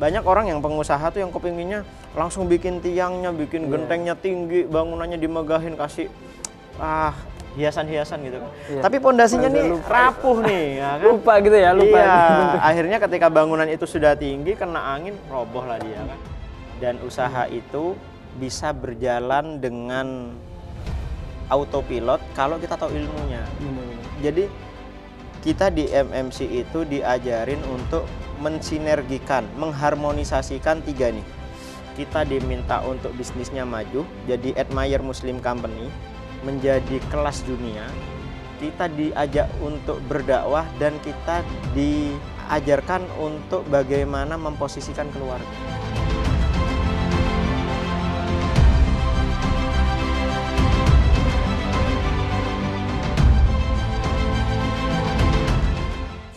Banyak orang yang pengusaha tuh yang kepinginnya langsung bikin tiangnya, bikin gentengnya tinggi, bangunannya dimegahin, kasih hiasan-hiasan gitu kan. Tapi pondasinya nih rapuh nih, ya kan? Lupa gitu ya, lupa. Iya, akhirnya ketika bangunan itu sudah tinggi, kena angin, roboh lah dia kan. Dan usaha itu bisa berjalan dengan autopilot kalau kita tahu ilmunya. Jadi kita di MMC itu diajarin untuk mensinergikan, mengharmonisasikan tiga nih. Kita diminta untuk bisnisnya maju, jadi admire Muslim company, menjadi kelas dunia. Kita diajak untuk berdakwah dan kita diajarkan untuk bagaimana memposisikan keluarga.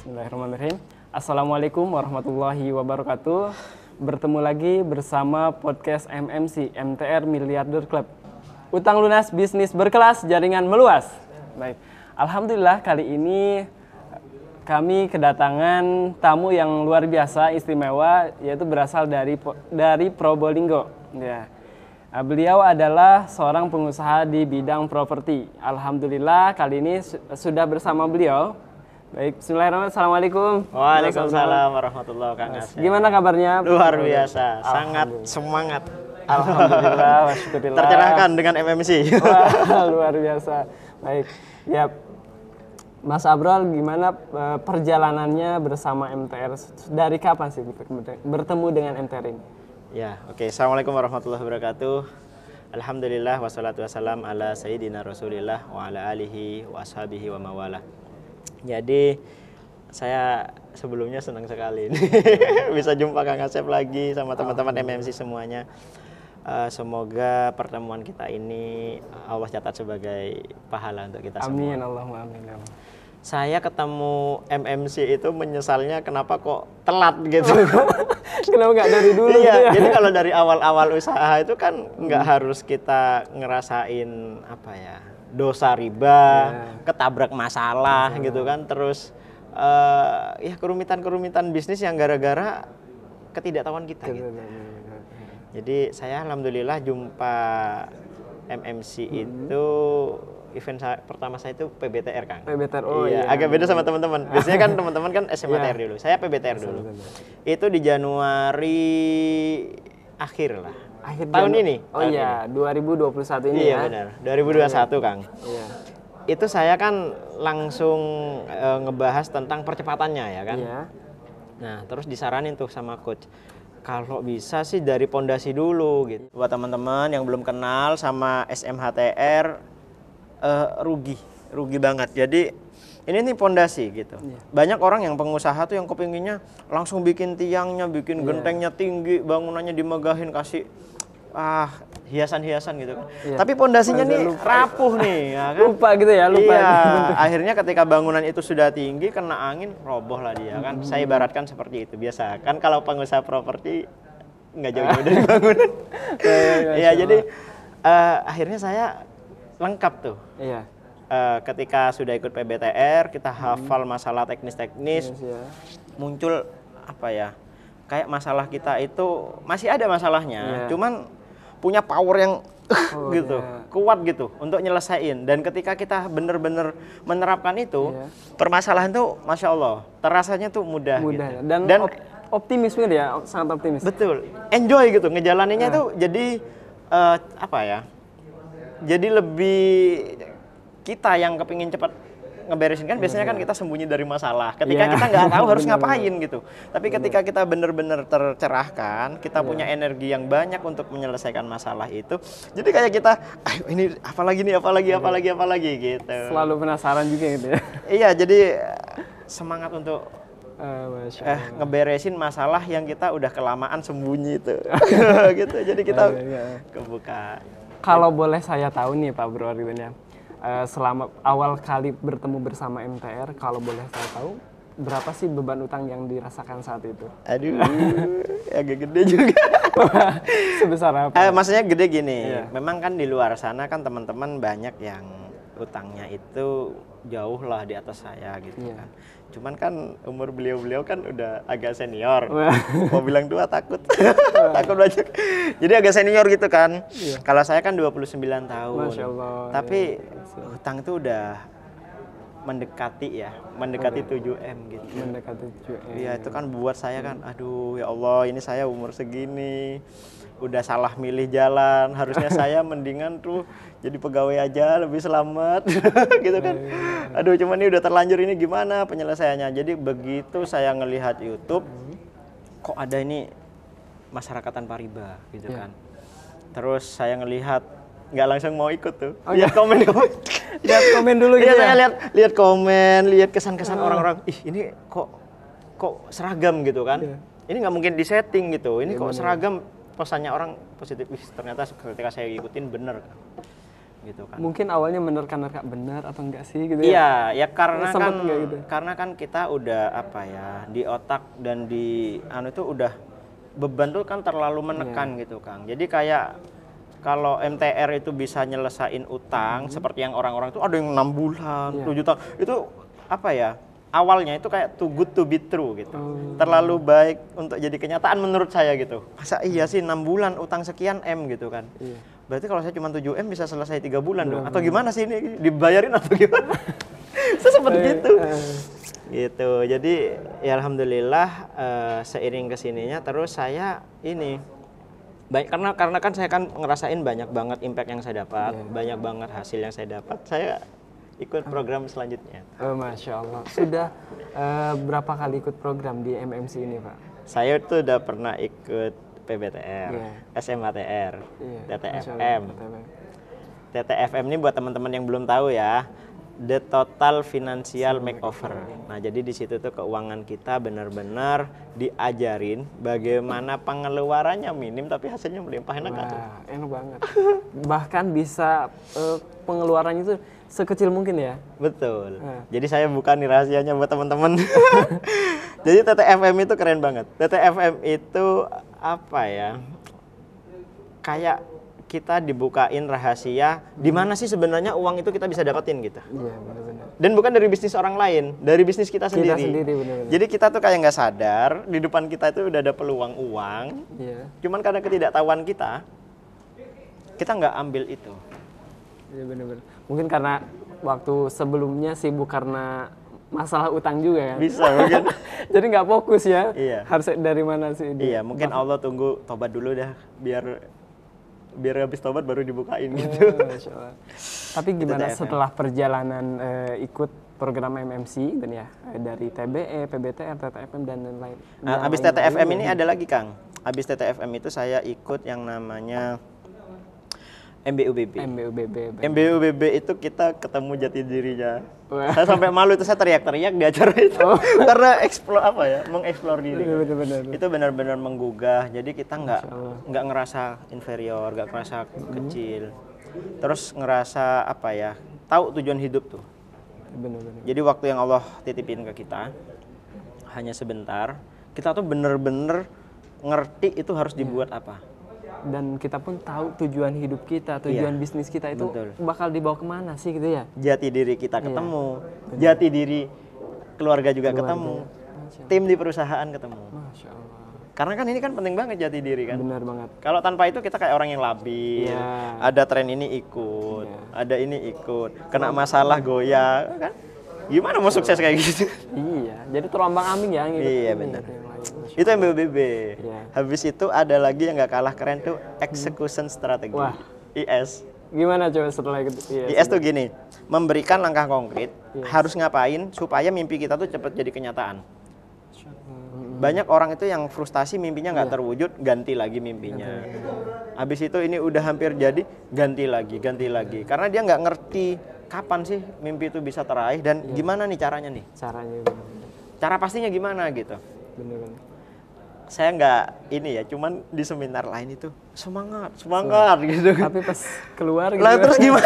Bismillahirrahmanirrahim. Assalamualaikum warahmatullahi wabarakatuh. Bertemu lagi bersama podcast MMC, MTR Miliarder Club. Utang lunas, bisnis berkelas, jaringan meluas. Baik, alhamdulillah kali ini kami kedatangan tamu yang luar biasa, istimewa, yaitu berasal dari Probolinggo. Ya. Beliau adalah seorang pengusaha di bidang properti. Alhamdulillah kali ini sudah bersama beliau. Baik, bismillahirrahmanirrahim. Assalamualaikum. Waalaikumsalam warahmatullahi wabarakatuh. Gimana kabarnya? Luar biasa, sangat semangat. Alhamdulillah, wasyukurillah. Tercerahkan dengan MMC. Wah, luar biasa. Baik, ya Mas Abrol, gimana perjalanannya bersama MTR? Dari kapan sih bertemu dengan MTR ini? Ya, oke. Assalamualaikum warahmatullahi wabarakatuh. Alhamdulillah, wassalatu wassalam ala sayyidina rasulillah wa ala alihi wa ashabihi wa mawalah. Jadi saya sebelumnya senang sekali bisa jumpa Kang Asep lagi sama teman-teman MMC semuanya. Semoga pertemuan kita ini Allah catat sebagai pahala untuk kita semua. Amin, Allahumma amin. Saya ketemu MMC itu menyesalnya kenapa kok telat gitu. Kenapa nggak dari dulu? Iya, ya? jadi kalau dari awal-awal usaha itu kan nggak harus kita ngerasain apa ya, dosa riba, ketabrak masalah gitu kan, terus ya kerumitan-kerumitan bisnis yang gara-gara ketidaktahuan kita gitu. Jadi saya alhamdulillah jumpa MMC itu event pertama saya itu PBTR, Kang. PBTR, iya. Agak beda sama teman-teman. Biasanya kan teman-teman kan SMATR dulu. Saya PBTR dulu. Itu di Januari akhir lah. Tahun ini. Oh iya, 2021 ini iya, ya. Iya benar. 2021, Kang. Iya. Itu saya kan langsung ngebahas tentang percepatannya ya kan. Iya. Nah, terus disaranin tuh sama coach, kalau bisa sih dari pondasi dulu gitu. Buat teman-teman yang belum kenal sama SMHTR, rugi banget. Jadi ini nih pondasi gitu. Banyak orang yang pengusaha tuh yang kepinginnya langsung bikin tiangnya, bikin gentengnya tinggi, bangunannya dimegahin, kasih hiasan-hiasan gitu kan. Tapi pondasinya nih rapuh nih, ya kan? Lupa gitu ya, lupa. Iya, akhirnya ketika bangunan itu sudah tinggi, kena angin, roboh lah dia kan. Saya ibaratkan seperti itu. Biasa kan kalau pengusaha properti nggak jauh-jauh dari bangunan. Iya, jadi akhirnya saya lengkap tuh. Iya. Ketika sudah ikut PBTR, kita hafal masalah teknis-teknis, muncul apa ya? Kayak masalah kita itu masih ada masalahnya, cuman punya power yang gitu, kuat gitu untuk nyelesain. Dan ketika kita bener-bener menerapkan itu, permasalahan tuh Masya Allah, terasanya tuh mudah gitu. Dan optimisme dia, sangat optimis. Betul, enjoy gitu, ngejalaninnya tuh jadi apa ya, jadi lebih kita yang kepingin cepat ngeberesin kan biasanya kan kita sembunyi dari masalah ketika kita nggak tahu harus ngapain gitu. Tapi ketika kita benar-benar tercerahkan, kita punya energi yang banyak untuk menyelesaikan masalah itu. Jadi kayak kita, ini apalagi gitu. Selalu penasaran juga gitu ya. Iya, jadi semangat untuk ngeberesin masalah yang kita udah kelamaan sembunyi itu. Gitu. Jadi kita kebuka. Kalau boleh saya tahu nih Pak Bro gitu ya. Selama awal kali bertemu bersama MTR, kalau boleh saya tahu, berapa sih beban utang yang dirasakan saat itu? Aduh, agak gede juga. Sebesar apa? Maksudnya gede gini, memang kan di luar sana kan teman-teman banyak yang utangnya itu jauh lah di atas saya gitu Iya. kan. Cuman kan umur beliau-beliau kan udah agak senior. Wah. Mau bilang tua takut. Takut banyak. Jadi agak senior gitu kan. Iya. Kalau saya kan 29 tahun. Masya Allah. Tapi Ya. hutang itu udah mendekati 7M gitu. Mendekati 7M. Iya, itu kan buat saya kan, aduh ya Allah, ini saya umur segini udah salah milih jalan, harusnya saya mendingan tuh jadi pegawai aja lebih selamat gitu kan. Aduh, cuman ini udah terlanjur, ini gimana penyelesaiannya. Jadi begitu saya ngelihat YouTube, kok ada ini masyarakat tanpa riba gitu Iya. kan. Terus saya ngelihat, nggak langsung mau ikut tuh. Oh, Lihat komen. Lihat komen dulu gitu Iya, ya. saya lihat komen, lihat kesan-kesan orang-orang. Ih, ini kok seragam gitu kan? Iya. Ini nggak mungkin disetting gitu. Ini Iya, kok bener. seragam, pesannya orang positif. Ih, ternyata ketika saya ikutin bener kan. Gitu kan. Mungkin awalnya menerka-nerka benar atau enggak sih gitu ya. Iya, ya karena Sempet kan nggak gitu? karena kan kita udah apa ya, di otak dan di itu udah beban tuh kan terlalu menekan gitu, Kang. Jadi kayak kalau MTR itu bisa nyelesain utang seperti yang orang-orang itu ada yang 6 bulan, Iya. 7 tahun. Itu apa ya? Awalnya itu kayak too good to be true gitu. Oh. Terlalu baik untuk jadi kenyataan menurut saya gitu. Masa iya sih 6 bulan utang sekian M gitu kan. Iya. Berarti kalau saya cuma 7M bisa selesai 3 bulan dong. Atau gimana sih ini? Dibayarin atau gimana? Saya sempat gitu. Gitu. Jadi ya alhamdulillah seiring kesininya terus saya ini baik karena kan saya kan ngerasain banyak banget impact yang saya dapat, banyak banget hasil yang saya dapat. Saya ikut program selanjutnya. Oh, Masya Allah. Sudah berapa kali ikut program di MMC ini, Pak? Saya tuh udah pernah ikut PBTR, Iya. SMATR, Iya, TTFM. Masya Allah. TTFM ini buat teman-teman yang belum tahu ya, The Total Financial Makeover. Nah, jadi di situ tuh keuangan kita benar-benar diajarin bagaimana pengeluarannya minim tapi hasilnya melimpah. Enak nggak tuh? Wah, enak banget. Bahkan bisa pengeluarannya itu sekecil mungkin ya. Betul. Nah. Jadi saya buka nih rahasianya buat teman-teman. Jadi TTFM itu keren banget. TTFM itu apa ya? Kayak kita dibukain rahasia di mana sih sebenarnya uang itu kita bisa dapetin gitu. Iya, benar-benar. Dan bukan dari bisnis orang lain, dari bisnis kita sendiri. sendiri, benar-benar. Jadi kita tuh kayak nggak sadar di depan kita itu udah ada peluang uang. Iya. Cuman karena ketidaktahuan kita nggak ambil itu. Iya, benar-benar. Mungkin karena waktu sebelumnya sibuk karena masalah utang juga kan. Bisa mungkin. Jadi nggak fokus ya. Iya. Harus dari mana sih? Iya, mungkin Allah tunggu tobat dulu dah biar habis tobat baru dibukain gitu. Masya Allah. Tapi gimana TTFM. setelah perjalanan ikut program MMC dan ya dari TBE, PBTR, TTFM dan lain-lain. Nah, abis TTFM ini ada lagi, Kang. Abis TTFM itu saya ikut yang namanya MBUBB. MBUBB. MBUBB itu kita ketemu jati dirinya. Wah. Saya sampai malu itu, saya teriak-teriak di acara itu. Karena mengeksplor diri. Iya, benar-benar. Itu benar-benar menggugah. Jadi kita Masya Allah. nggak ngerasa inferior, nggak ngerasa kecil. Terus ngerasa apa ya? Tahu tujuan hidup tuh. Benar-benar. Jadi waktu yang Allah titipin ke kita hanya sebentar, kita tuh bener-bener ngerti itu harus dibuat apa. Dan kita pun tahu tujuan hidup kita, tujuan bisnis kita itu betul. bakal dibawa kemana sih gitu ya? Jati diri kita ketemu, jati diri keluarga juga ketemu, tim di perusahaan ketemu. Masya Allah. Karena kan ini kan penting banget jati diri kan. Benar banget. Kalau tanpa itu kita kayak orang yang labil, Iya. ada tren ini ikut, ada ini ikut, kena masalah goyah, kan? Gimana mau sukses kayak gitu? Iya, jadi terombang ambing ya gitu. Iya, benar. Itu MBUBB. Iya. Habis itu ada lagi yang nggak kalah keren tuh execution strategi. Wah. IS. Gimana coba setelah itu? IS tuh gini, memberikan langkah konkret, harus ngapain supaya mimpi kita tuh cepat jadi kenyataan. Banyak orang itu yang frustasi mimpinya nggak terwujud, ganti lagi mimpinya. Habis itu ini udah hampir jadi, ganti lagi. Karena dia nggak ngerti kapan sih mimpi itu bisa teraih dan gimana nih caranya nih. Caranya Cara pastinya gimana gitu. bener-bener. Saya nggak ini ya, cuman di seminar lain itu semangat gitu. Tapi pas keluar gitu. Lah terus gimana?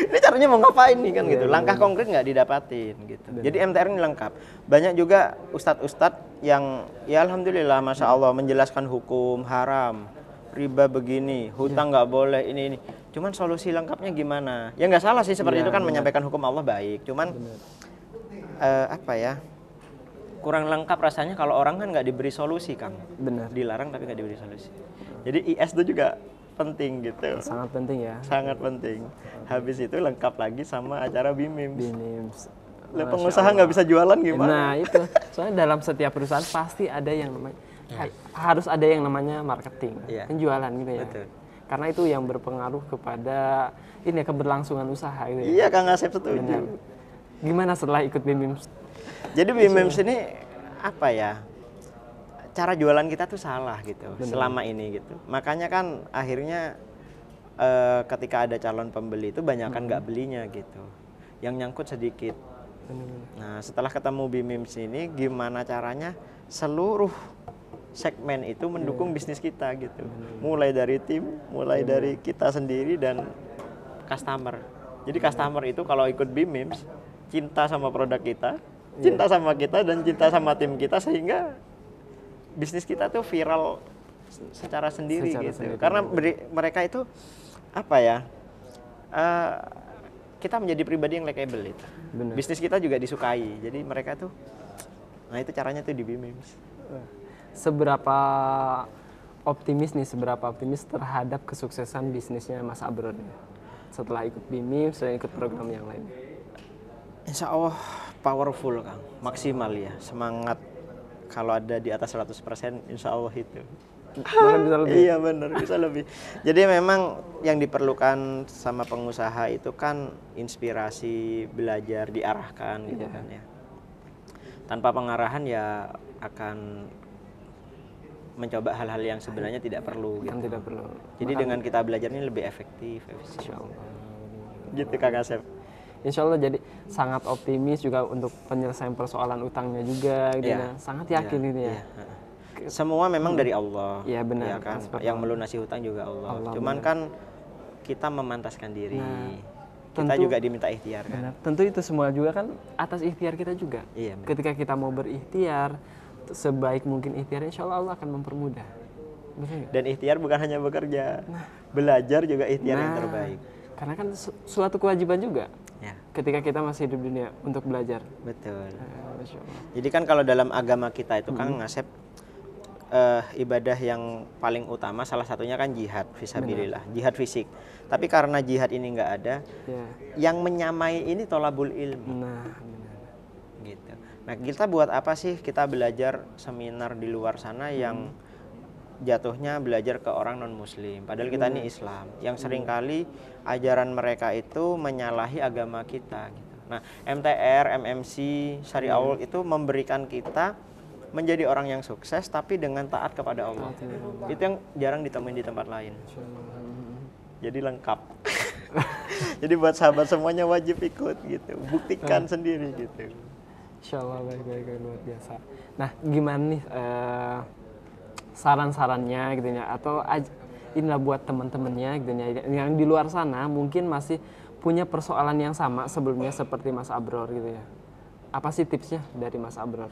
Ini caranya mau ngapain nih kan gitu. Langkah konkret nggak didapatin gitu. Jadi MTR ini lengkap. Banyak juga ustadz-ustadz yang ya alhamdulillah masya Allah menjelaskan hukum haram, riba begini, hutang nggak boleh ini. Cuman solusi lengkapnya gimana? Ya nggak salah sih seperti itu kan, menyampaikan hukum Allah baik. Cuman apa ya? Kurang lengkap rasanya kalau orang kan nggak diberi solusi, Kang. Benar. Dilarang tapi nggak diberi solusi. Jadi IS itu juga penting gitu. Sangat penting ya. Sangat penting. Habis itu lengkap lagi sama acara BIMIMS. BIMIMS. Lah pengusaha nggak bisa jualan gimana? Nah itu, soalnya dalam setiap perusahaan pasti ada yang namanya harus ada yang namanya marketing, penjualan gitu ya. Betul. Karena itu yang berpengaruh kepada ini keberlangsungan usaha gitu ya. Iya, Kang Asep setuju. Benar. Gimana setelah ikut BIMIMS? Jadi BIMIMS ini apa ya? Cara jualan kita tuh salah gitu selama ini gitu. Makanya kan akhirnya ketika ada calon pembeli itu banyakan nggak belinya gitu. Yang nyangkut sedikit. Nah, setelah ketemu BIMIMS ini gimana caranya seluruh segmen itu mendukung bisnis kita gitu. Mulai dari tim, mulai dari kita sendiri dan customer. Jadi customer itu kalau ikut BIMIMS cinta sama produk kita, cinta sama kita dan cinta sama tim kita sehingga bisnis kita tuh viral secara sendiri gitu. Karena mereka itu apa ya? Kita menjadi pribadi yang likable itu. Bener. Bisnis kita juga disukai. Jadi mereka tuh, nah itu caranya tuh di BIMIMS. Seberapa optimis terhadap kesuksesan bisnisnya Mas Abror setelah ikut BIMIMS dan ikut program yang lain? Insya Allah powerful, Kang. Maksimal ya. Semangat kalau ada di atas 100% insya Allah itu. Bisa lebih. Iya benar, bisa lebih. Jadi memang yang diperlukan sama pengusaha itu kan inspirasi, belajar, diarahkan gitu kan ya. Tanpa pengarahan ya akan mencoba hal-hal yang sebenarnya tidak perlu gitu. Tidak perlu. Jadi dengan kita belajar ini lebih efektif, efisien. Gitu Kang Asep. Insya Allah jadi sangat optimis juga untuk penyelesaian persoalan utangnya juga gitu ya. Sangat yakin gitu ya. Semua memang dari Allah. Iya benar. Ya kan? Yang melunasi hutang juga Allah. Cuman kan kita memantaskan diri. Kita juga diminta ikhtiar kan. Benar. Tentu itu semua juga kan atas ikhtiar kita juga. Iya. Ketika kita mau berikhtiar, sebaik mungkin ikhtiar, insya Allah akan mempermudah. Dan ikhtiar bukan hanya bekerja, belajar juga ikhtiar yang terbaik. Karena kan suatu kewajiban juga. Ya. Ketika kita masih hidup di dunia untuk belajar. Betul. Jadi kan kalau dalam agama kita itu Kang Ngasep, ibadah yang paling utama salah satunya kan jihad fisabilillah, jihad fisik. Tapi karena jihad ini nggak ada, yang menyamai ini tolabul ilmi. Gitu. Nah kita buat apa sih kita belajar seminar di luar sana yang jatuhnya belajar ke orang non muslim, padahal kita ini Islam, yang seringkali ajaran mereka itu menyalahi agama kita gitu. Nah MTR, MMC, Syariah itu memberikan kita menjadi orang yang sukses tapi dengan taat kepada Allah. Itu yang jarang ditemuin di tempat lain. Jadi lengkap. Jadi buat sahabat semuanya wajib ikut gitu, buktikan sendiri gitu. Insya Allah baik-baik, luar biasa. Nah gimana nih saran-sarannya gitu ya, atau inilah buat teman-temannya gitu ya, yang di luar sana mungkin masih punya persoalan yang sama sebelumnya seperti Mas Abror gitu ya. Apa sih tipsnya dari Mas Abror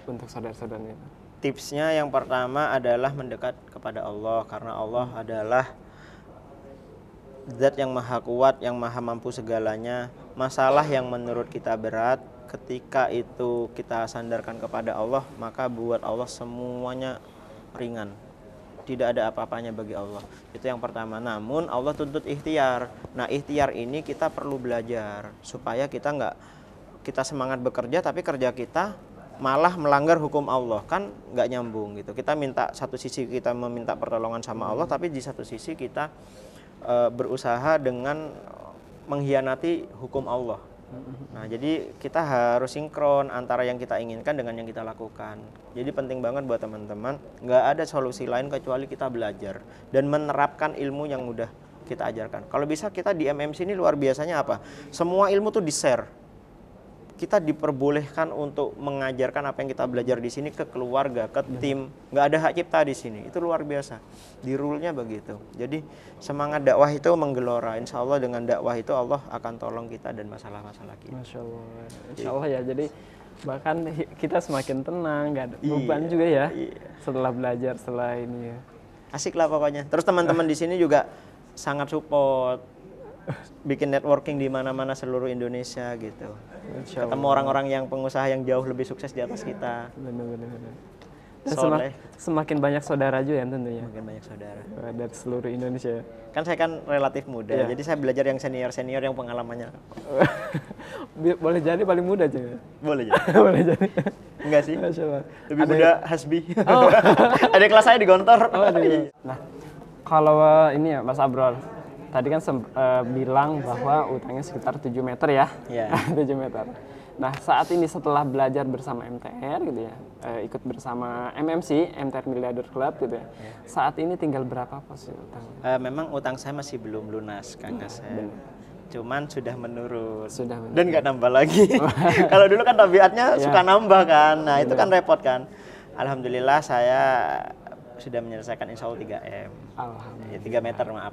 untuk saudara-saudaranya? Tipsnya yang pertama adalah mendekat kepada Allah, karena Allah adalah Zat yang maha kuat, yang maha mampu segalanya. Masalah yang menurut kita berat, ketika itu kita sandarkan kepada Allah, maka buat Allah semuanya ringan, tidak ada apa-apanya bagi Allah. Itu yang pertama. Namun Allah tuntut ikhtiar. Nah ikhtiar ini kita perlu belajar supaya kita semangat bekerja tapi kerja kita malah melanggar hukum Allah, kan nggak nyambung gitu. Kita minta satu sisi kita meminta pertolongan sama Allah, tapi di satu sisi kita berusaha dengan mengkhianati hukum Allah. Nah, jadi kita harus sinkron antara yang kita inginkan dengan yang kita lakukan. Jadi penting banget buat teman-teman, nggak ada solusi lain kecuali kita belajar dan menerapkan ilmu yang udah kita ajarkan. Kalau bisa kita di MMC ini luar biasanya apa? Semua ilmu tuh di-share. Kita diperbolehkan untuk mengajarkan apa yang kita belajar di sini ke keluarga, ke tim. Nggak ada hak cipta di sini. Itu luar biasa. Di rule-nya begitu. Jadi semangat dakwah itu menggelora. Insya Allah dengan dakwah itu Allah akan tolong kita dan masalah-masalah kita. Masya Allah. Insya Allah ya. Jadi bahkan kita semakin tenang, nggak ada beban juga ya. Setelah belajar, setelah ini ya. Asik lah pokoknya. Terus teman-teman di sini juga sangat support, bikin networking di mana-mana seluruh Indonesia gitu. Insya Ketemu orang-orang yang pengusaha yang jauh lebih sukses di atas kita. Benar. Dan Soleh. semakin banyak saudara juga ya tentunya. Makin banyak saudara. Dari seluruh Indonesia. Kan saya kan relatif muda, Iya. jadi saya belajar yang senior-senior yang pengalamannya. Boleh jadi paling muda juga. Boleh jadi. Boleh jadi. Enggak sih? Masya Allah. Lebih muda Hasbi. Oh. Ada kelas saya di Gontor. Nah, kalau ini ya Mas Abrol, tadi kan bilang bahwa utangnya sekitar 7 meter ya. Iya. 7 meter. Nah, saat ini setelah belajar bersama MTR gitu ya, ikut bersama MMC, MTR Miliarder Club gitu ya. Saat ini tinggal berapa posisi utangnya? Memang utang saya masih belum lunas, Kang Asep. Cuman sudah menurun. Sudah menurun. Dan nggak nambah lagi. Kalau dulu kan tabiatnya suka nambah kan. Nah, itu kan repot kan. Alhamdulillah saya sudah menyelesaikan insya Allah 3M. Alhamdulillah. 3 meter maaf.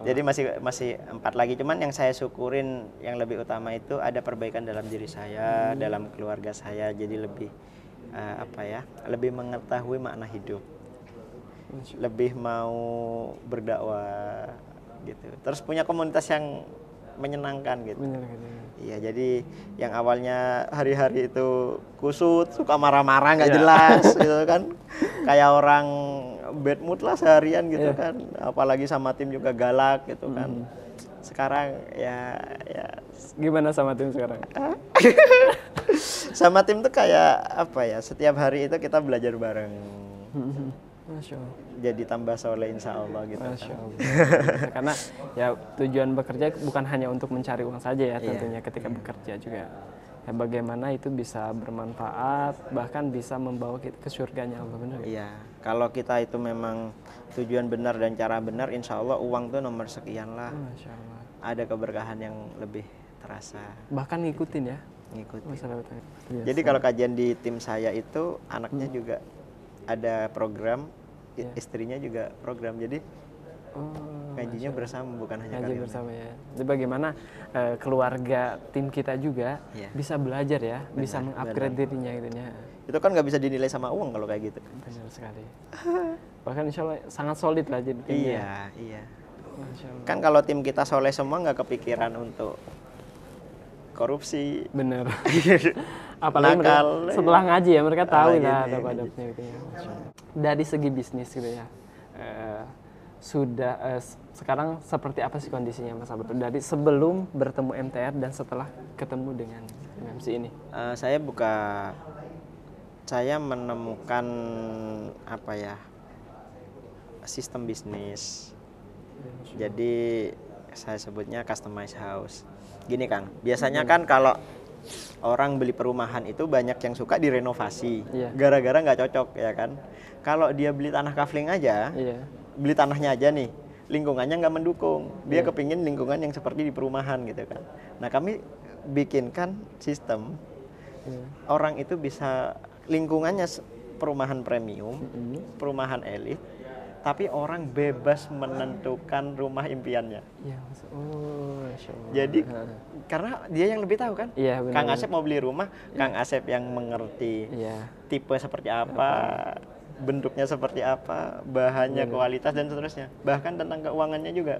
Jadi masih 4 lagi. Cuman yang saya syukurin yang lebih utama itu ada perbaikan dalam diri saya, dalam keluarga saya. Jadi lebih lebih mengetahui makna hidup. Lebih mau berdakwah gitu. Terus punya komunitas yang menyenangkan gitu. Iya, jadi yang awalnya hari-hari itu kusut, suka marah-marah nggak jelas gitu kan. Kayak orang bad mood lah seharian gitu kan. Apalagi sama tim juga galak gitu kan. Sekarang ya Gimana sama tim sekarang? sama tim tuh kayak apa ya? Setiap hari itu kita belajar bareng. Masya Allah. Jadi tambah soleh insya Allah gitu. Masya Allah. Karena ya tujuan bekerja bukan hanya untuk mencari uang saja ya tentunya ketika bekerja juga. Ya bagaimana itu bisa bermanfaat bahkan bisa membawa kita ke surganya Allah, benar ya? Iya, kalau kita itu memang tujuan benar dan cara benar, insya Allah uang tuh nomor sekian lah. Masya Allah. Ada keberkahan yang lebih terasa. Bahkan ngikutin ya. Ngikutin. Masalah utang. Jadi kalau kajian di tim saya itu anaknya juga ada program, istrinya juga program. Jadi ngajinya bersama bukan hanya ngaji karyawan. bersama ya. Jadi bagaimana keluarga tim kita juga bisa belajar ya, bisa mengupgrade dirinya gitu ya. Itu kan nggak bisa dinilai sama uang kalau kayak gitu. Benar sekali. Bahkan insya Allah sangat solid lah jadi timnya. Iya. Masya Allah. Kan kalau tim kita soleh semua nggak kepikiran untuk korupsi. Bener. Apalagi mereka, setelah ngaji ya mereka tahu lah adab-adabnya gitu ya. Dari segi bisnis gitu ya, sekarang seperti apa sih kondisinya Mas Abdul dari sebelum bertemu MTR dan setelah ketemu dengan MMC ini? Saya menemukan sistem bisnis. Jadi saya sebutnya customized house. Gini Kang, biasanya kan kalau orang beli perumahan itu banyak yang suka direnovasi, gara-gara nggak cocok ya kan. Kalau dia beli tanah kafling aja, beli tanahnya aja nih, lingkungannya nggak mendukung. Dia kepingin lingkungan yang seperti di perumahan gitu kan. Nah kami bikinkan sistem, orang itu bisa lingkungannya perumahan premium, perumahan elit, tapi orang bebas menentukan rumah impiannya. Jadi karena dia yang lebih tahu kan. Kang Asep mau beli rumah, Kang Asep yang mengerti tipe seperti apa, bentuknya seperti apa, bahannya, kualitas dan seterusnya. Bahkan tentang keuangannya juga.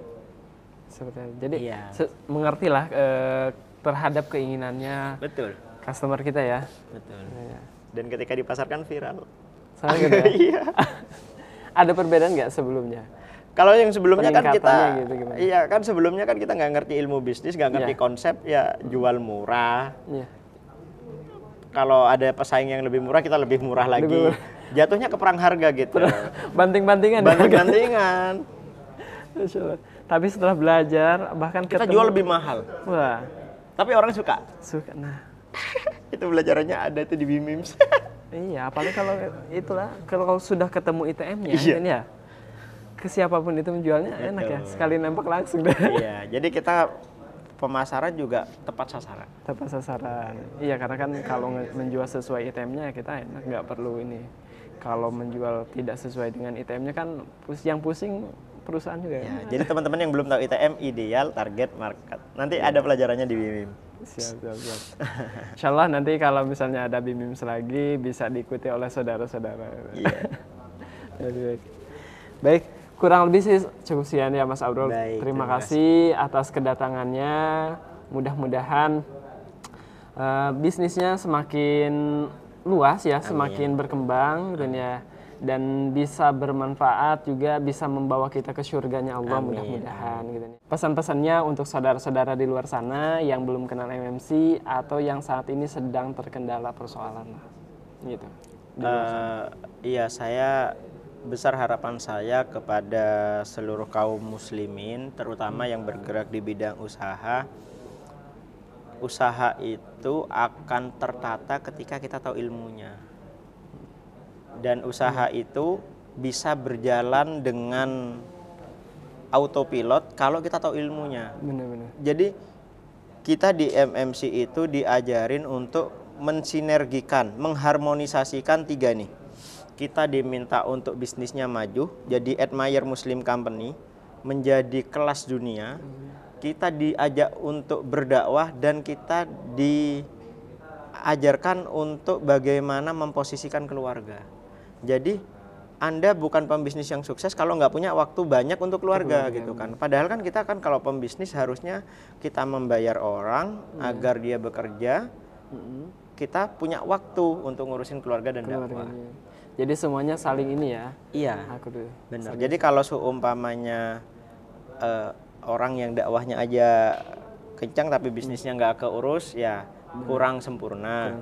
Jadi mengertilah terhadap keinginannya. Betul. Customer kita ya. Betul. Dan ketika dipasarkan viral. Sama gitu ya. Iya. Ada perbedaan nggak sebelumnya? Kalau yang sebelumnya kan kita, gitu, iya kan sebelumnya kan kita nggak ngerti ilmu bisnis, nggak ngerti konsep, ya jual murah. Kalau ada pesaing yang lebih murah, kita lebih murah lagi. Jatuhnya ke perang harga gitu. Banting-bantingan. Banting-bantingan. Tapi setelah belajar, bahkan kita jual lebih mahal. Wah. Tapi orang suka. Nah. Itu belajarannya ada tuh di BIMIMS. Iya, apalagi kalau sudah ketemu ITM-nya kan ya. Ke siapapun itu menjualnya enak ya, sekali nembak langsung deh. Iya, jadi kita pemasaran juga tepat sasaran. Tepat sasaran. Iya, karena kan kalau menjual sesuai ITM-nya kita enak, nggak perlu ini. Kalau menjual tidak sesuai dengan ITM-nya kan yang pusing perusahaan juga. Ya, jadi teman-teman yang belum tahu ITM, ideal target market. Nanti ada pelajarannya di BIMIM. Siap. Insya Allah nanti kalau misalnya ada BIMIMS lagi bisa diikuti oleh saudara-saudara. Iya. Baik, kurang lebih sih cukup sekian ya Mas Abrol. Baik, Terima terima kasih atas kedatangannya. Mudah-mudahan bisnisnya semakin luas ya, semakin berkembang dan bisa bermanfaat juga, bisa membawa kita ke surganya Allah. Amin. Mudah-mudahan gitu. Pesan-pesannya untuk saudara-saudara di luar sana yang belum kenal MMC atau yang saat ini sedang terkendala persoalan lah, gitu. Iya, saya besar harapan saya kepada seluruh kaum muslimin, terutama yang bergerak di bidang usaha. Usaha itu akan tertata ketika kita tahu ilmunya. Dan usaha itu bisa berjalan dengan autopilot kalau kita tahu ilmunya. Benar-benar. Jadi kita di MMC itu diajarin untuk mensinergikan, mengharmonisasikan tiga nih. Kita diminta untuk bisnisnya maju, jadi admire Muslim company, menjadi kelas dunia. Kita diajak untuk berdakwah dan kita diajarkan untuk bagaimana memposisikan keluarga. Jadi Anda bukan pembisnis yang sukses kalau nggak punya waktu banyak untuk keluarga gitu kan. Padahal kan kita kan kalau pembisnis harusnya kita membayar orang agar dia bekerja. Kita punya waktu untuk ngurusin keluarga dan dakwah. Jadi semuanya saling ini ya. Iya. Benar. Jadi kalau seumpamanya orang yang dakwahnya aja kencang tapi bisnisnya nggak keurus, ya kurang sempurna.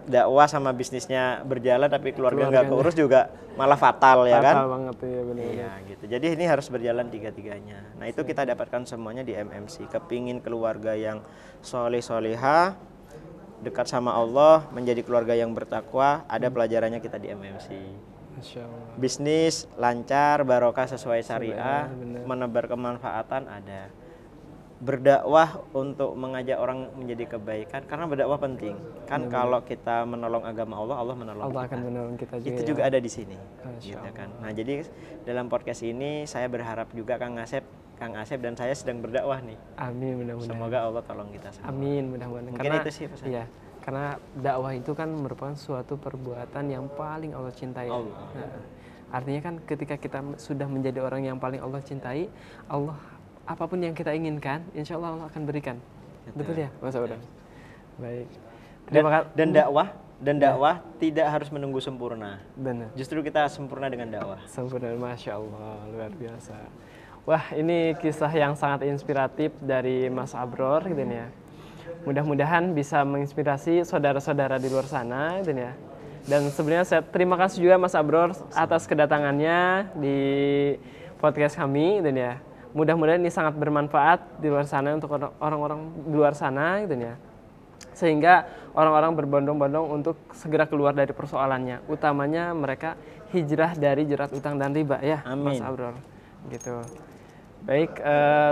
Dakwah sama bisnisnya berjalan tapi keluarga nggak keurus juga malah fatal ya kan? Fatal banget ya, benar. Iya gitu. Jadi ini harus berjalan tiga-tiganya. Nah itu kita dapatkan semuanya di MMC. Kepingin keluarga yang soleh-solehah, dekat sama Allah, menjadi keluarga yang bertakwa, ada pelajarannya kita di MMC. Masya Allah. Bisnis lancar, barokah sesuai syariah, menebar kemanfaatan ada. Berdakwah untuk mengajak orang menjadi kebaikan, karena berdakwah penting. Kan kalau kita menolong agama Allah, Allah menolong Allah kita. akan menolong kita juga. Itu ya. juga ada di sini. Gitu kan. Nah, jadi dalam podcast ini saya berharap juga Kang Asep dan saya sedang berdakwah nih. Amin, mudah-mudahan. Semoga Allah tolong kita semua. Amin, mudah-mudahan. Mungkin Karena itu sih pesan. Iya, karena dakwah itu kan merupakan suatu perbuatan yang paling Allah cintai. Allah. Nah, artinya kan ketika kita sudah menjadi orang yang paling Allah cintai, Allah apapun yang kita inginkan, insya Allah Allah akan berikan. Betul ya, Mas Abraham? Baik. Terima kasih. Dan dakwah tidak harus menunggu sempurna. Benar. Justru kita sempurna dengan dakwah. Sempurna, Masya Allah, luar biasa. Wah, ini kisah yang sangat inspiratif dari Mas Abror, gitu ya. Mudah-mudahan bisa menginspirasi saudara-saudara di luar sana, gitu ya. Dan sebenarnya saya terima kasih juga Mas Abror atas kedatangannya di podcast kami, gitu ya. Mudah-mudahan ini sangat bermanfaat di luar sana untuk orang-orang di luar sana, gitu ya. Sehingga orang-orang berbondong-bondong untuk segera keluar dari persoalannya. Utamanya mereka hijrah dari jerat utang dan riba ya, Amin. Mas Abror. Gitu. Baik,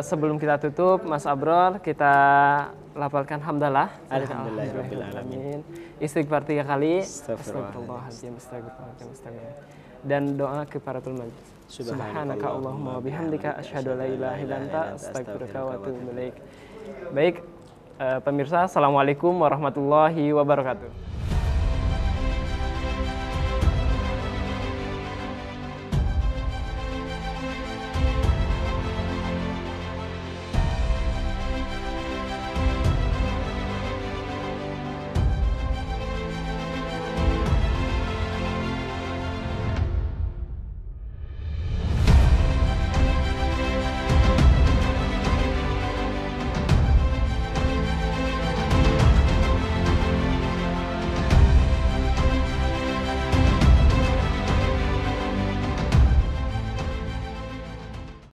sebelum kita tutup, Mas Abror, kita lafalkan hamdalah. Alhamdulillahirrahmanirrahim. Istighfar 3 kali. Astagfirullahaladzim. Astagfirullah. Dan doa kifaratul majlis. Subhanaka Allahumma wa bihamdika asyhadu an la ilaha illa anta astaghfiruka wa atubu ilaik. Baik, pemirsa, assalamualaikum warahmatullahi wabarakatuh.